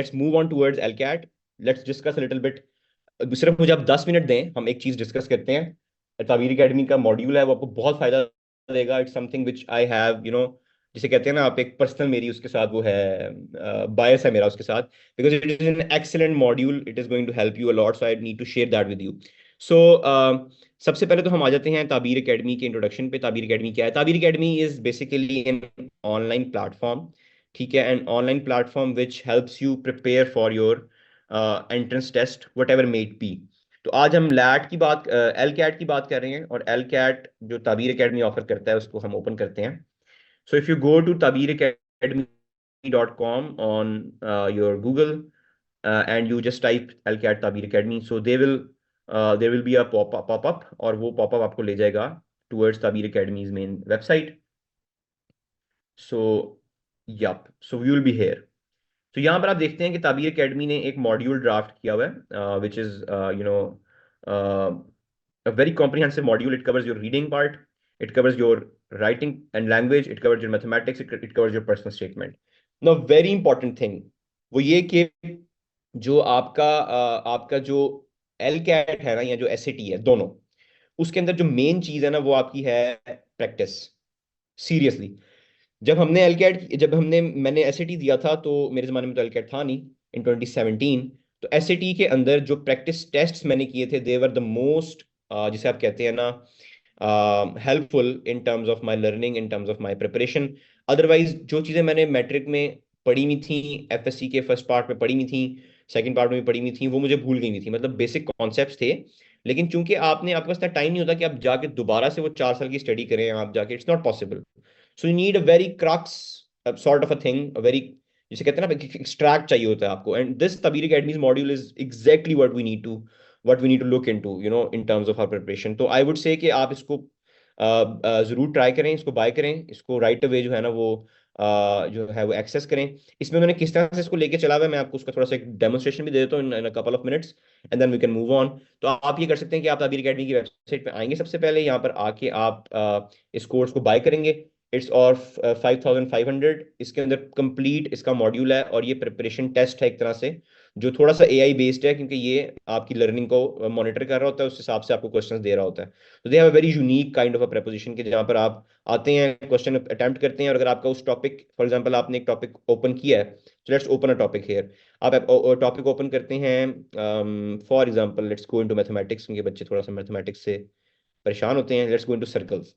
Let's move on towards LCAT. Let's discuss little bit. सिर्फ मुझे आप 10 मिनट दें, हम एक चीज डिस्कस करते हैं। ताबीर एकेडमी का मॉड्यूल है, वो आपको बहुत फायदा देगा। It's something which I have जिसे कहते हैं ना, आप एक पर्सनल मेरी उसके साथ वो है, बायस है मेरा उसके साथ, because it is an excellent module. It is going to help you a lot, so I need to share that with you. So सबसे पहले तो हम आ जाते हैं ताबीर एकेडमी के इंट्रोडक्शन पे। ताबीर एकेडमी क्या है? Tabeer academy is basically an online platform, ठीक है, an online platform which helps you prepare for your entrance test whatever may be. तो आज हम लैट की बात, एल कैट की बात कर रहे हैं, और एल कैट जो ताबीर एकेडमी ऑफर करता है उसको हम ओपन करते हैं। So if you go to tabeeracademy.com on your Google, and you just type LCAT Tabir Academy, so there will be a pop up, और वो pop-up आपको ले जाएगा towards Tabir Academy's main website. So yup, so we will be here. तो यहाँ पर आप देखते हैं कि ताबीर एकेडमी ने एक मॉड्यूल ड्राफ्ट किया हुआ है, which is a very comprehensive module. It covers your reading part, it covers your writing and language, it covers your mathematics, it covers your personal statement. Now very important thing वो ये कि जो आपका जो L cat है ना, या जो एस है, दोनों, उसके अंदर जो मेन चीज है ना, वो आपकी है प्रैक्टिस। सीरियसली, जब मैंने एसएटी दिया था, तो मेरे ज़माने में तो एलकेट था नहीं, इन 2017। तो एसएटी के अंदर जो प्रैक्टिस टेस्ट्स मैंने किए थे, दे वर द मोस्ट, जिसे आप कहते हैं ना, helpful in terms of my learning, in terms of my preparation. Otherwise जो चीज़ें मैंने मैट्रिक में पढ़ी हुई थी, एफएससी के फर्स्ट पार्ट में पढ़ी हुई थी, सेकंड पार्ट में भी पढ़ी हुई थी, वो मुझे भूल गई हुई थी। मतलब बेसिक कॉन्सेप्ट्स थे, लेकिन चूंकि आपके पास इतना टाइम नहीं होता कि आप जाके दोबारा से वो 4 साल की स्टडी करें, आप जाके, it's not possible. So you need a very crux sort of a thing, a very, जिसे कहते हैं ना, एक्सट्रैक्ट चाहिए होता है आपको। And this Tabeer academy's module is exactly what we need to look into, in terms of our preparation. तो I would say कि आप इसको जरूर ट्राई करें, इसको बाय करें, इसको राइट अवे जो है ना वो जो है वो एक्सेस करें। इसमें मैंने किस तरह से इसको लेके चला हुआ है, मैं आपको उसका थोड़ा सा एक डेमोस्ट्रेशन भी दे देता हूँ in a couple of minutes, and then we can move on. तो आप ये कर सकते हैं कि आप ताबीर एकेडमी की वेबसाइट पे आएंगे, सबसे पहले यहाँ पर आके आप इस कोर्स को बाय करेंगे। इट्स और 5500। इसके अंदर कंप्लीट इसका मॉड्यूल है, और ये प्रिपरेशन टेस्ट है एक तरह से, जो थोड़ा सा एआई बेस्ड है, क्योंकि ये आपकी लर्निंग को मॉनिटर कर रहा होता है, उस हिसाब से आपको क्वेश्चंस दे रहा होता है। तो दे have a very unique kind of a preposition, कि जहाँ पर आप आते हैं, क्वेश्चन अटेम्प्ट करते हैं, और अगर आपका उस टॉपिक, फॉर एग्जांपल आपने एक टॉपिक ओपन किया है, तो let's open a topic here. आप टॉपिक ओपन करते हैं, for example let's go into mathematics, क्योंकि बच्चे थोड़ा सा मैथमेटिक्स से परेशान होते हैं। Let's go into circles.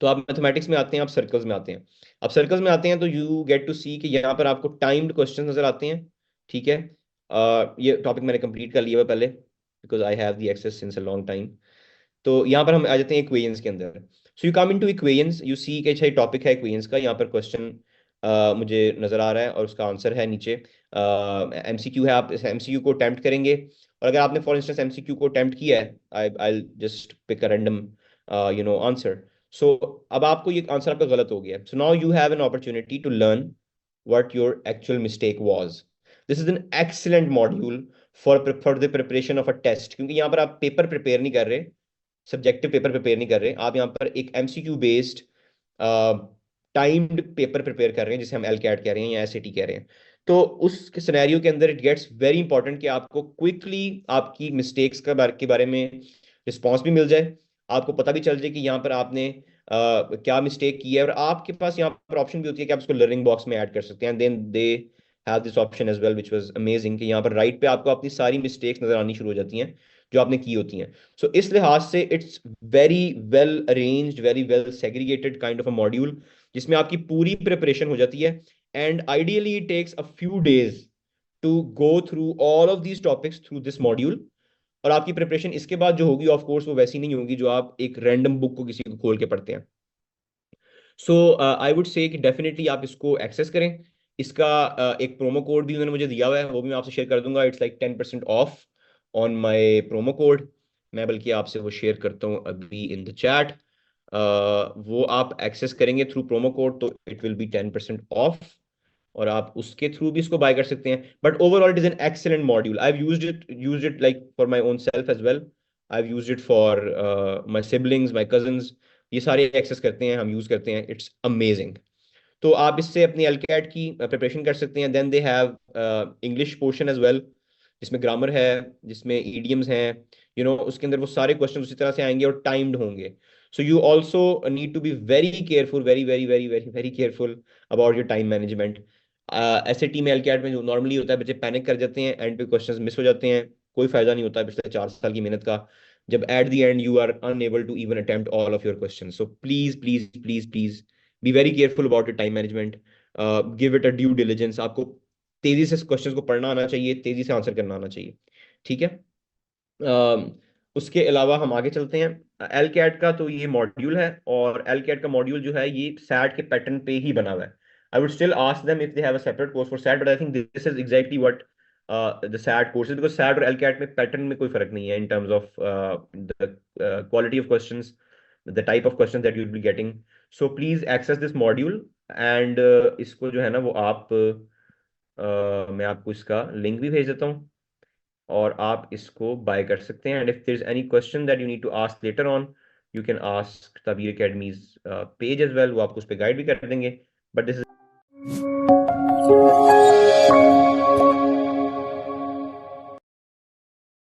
तो आप मैथमेटिक्स में आते हैं, आप सर्कल्स में आते हैं। अब सर्कल्स में आते हैं तो यू गेट टू सी कि यहाँ पर आपको टाइम्ड क्वेश्चन नजर आते हैं, ठीक है। ये टॉपिक मैंने कंप्लीट कर लिया हुआ पहले, because I have the access since a long time. तो यहाँ पर हम आ जाते हैं इक्वेशंस के अंदर। So you come into equations, you see कि अच्छा टॉपिक है इक्वेशंस का, यहाँ पर क्वेश्चन मुझे नजर आ रहा है, और उसका आंसर है नीचे। एमसीक्यू है, आप इस एमसीक्यू को अटेम्प्ट करेंगे, और अगर आपने फॉर इंस्टेंस एमसीक्यू को अटेम्प्ट किया है, I just pick a random answer. So अब आपको ये आंसर आपका गलत हो गया, so now you have an opportunity to learn what your actual mistake was. This is an excellent module for the preparation of a test, क्योंकि यहाँ पर आप पेपर प्रिपेयर नहीं कर रहे, सब्जेक्टिव पेपर प्रिपेयर नहीं कर रहे, आप यहाँ पर एक MCQ based timed paper prepare कर रहे हैं, जिसे हम एल कैट कह रहे हैं या एसएटी कह रहे हैं। तो उस सिनेरियो के अंदर इट गेट्स वेरी इंपॉर्टेंट कि आपको क्विकली आपकी मिस्टेक्स के बारे में रिस्पॉन्स भी मिल जाए, आपको पता भी चल जाए कि यहाँ पर आपने क्या मिस्टेक की है, और आपके पास यहाँ पर ऑप्शन भी होती है कि आप इसको लर्निंग बॉक्स में ऐड कर सकते हैं। Then they have this option as well, which was amazing, कि यहाँ पर राइट पे आपको अपनी सारी मिस्टेक्स नजर आनी शुरू हो जाती हैं जो आपने की होती हैं। सो इस लिहाज से it's very well arranged, very well segregated kind of a module, जिसमें आपकी पूरी प्रिपरेशन हो जाती है। And ideally it takes a few days to go through all of these topics through this module. और आपकी प्रिपरेशन इसके बाद जो होगी, ऑफ कोर्स वो वैसी नहीं होगी जो आप एक रैंडम बुक को किसी को खोल के पढ़ते हैं। सो आई वुड से कि डेफिनेटली आप इसको एक्सेस करें। इसका एक प्रोमो कोड भी उन्होंने मुझे दिया हुआ है, वो भी मैं आपसे शेयर कर दूंगा। It's like 10% of on my promo code. मैं बल्कि आपसे वो शेयर करता हूँ अभी इन द चैट। वो आप एक्सेस करेंगे थ्रू प्रोमो कोड, तो इट विल बी 10% ऑफ, और आप उसके थ्रू भी इसको बाय कर सकते हैं। But overall it is an excellent module. I have used it like for my own self as well. I have used it for my siblings, my cousins, ये सारे एक्सेस करते हैं, हम यूज करते हैं, इट्स अमेजिंग। तो आप इससे अपनी एलकैट की प्रिपरेशन कर सकते हैं। Then they have English portion as well, जिसमें ग्रामर है, जिसमें ईडियम्स हैं, उसके अंदर वो सारे क्वेश्चन उसी तरह से आएंगे और टाइम्ड होंगे। So you also need to be very careful, very very very very very careful about your time management. ऐसे टीम एलकैट में जो नॉर्मली होता है, बच्चे पैनिक कर जाते हैं, एंड पे क्वेश्चंस मिस हो जाते हैं, कोई फायदा नहीं होता है पिछले 4 साल की मेहनत का, जब at the end you are unable to even attempt all of your question. So please please please please be very careful about your time management. Give it a due diligence. आपको तेजी से क्वेश्चंस को पढ़ना आना चाहिए, तेजी से answer करना आना चाहिए। ठीक है। उसके अलावा हम आगे चलते हैं। एल कैट का तो ये मॉड्यूल है, और एल कैट का मॉड्यूल जो है ये सैट के पैटर्न पे ही बना हुआ है। I would still ask them if they have a separate course for SAT, but I think this is exactly what the SAT course is, because SAT और एल कैट में पैटर्न में कोई फर्क नहीं है in terms of the quality of questions, the type of question that you will be getting. So please access this module, and इसको जो है ना वो आप मैं आपको इसका लिंक भी भेज देता हूँ, और आप इसको बाय कर सकते हैं। And if there is any question that you need to ask later on, you can ask Tabeer academy's page as well, वो आपको उस पर गाइड भी कर देंगे। But this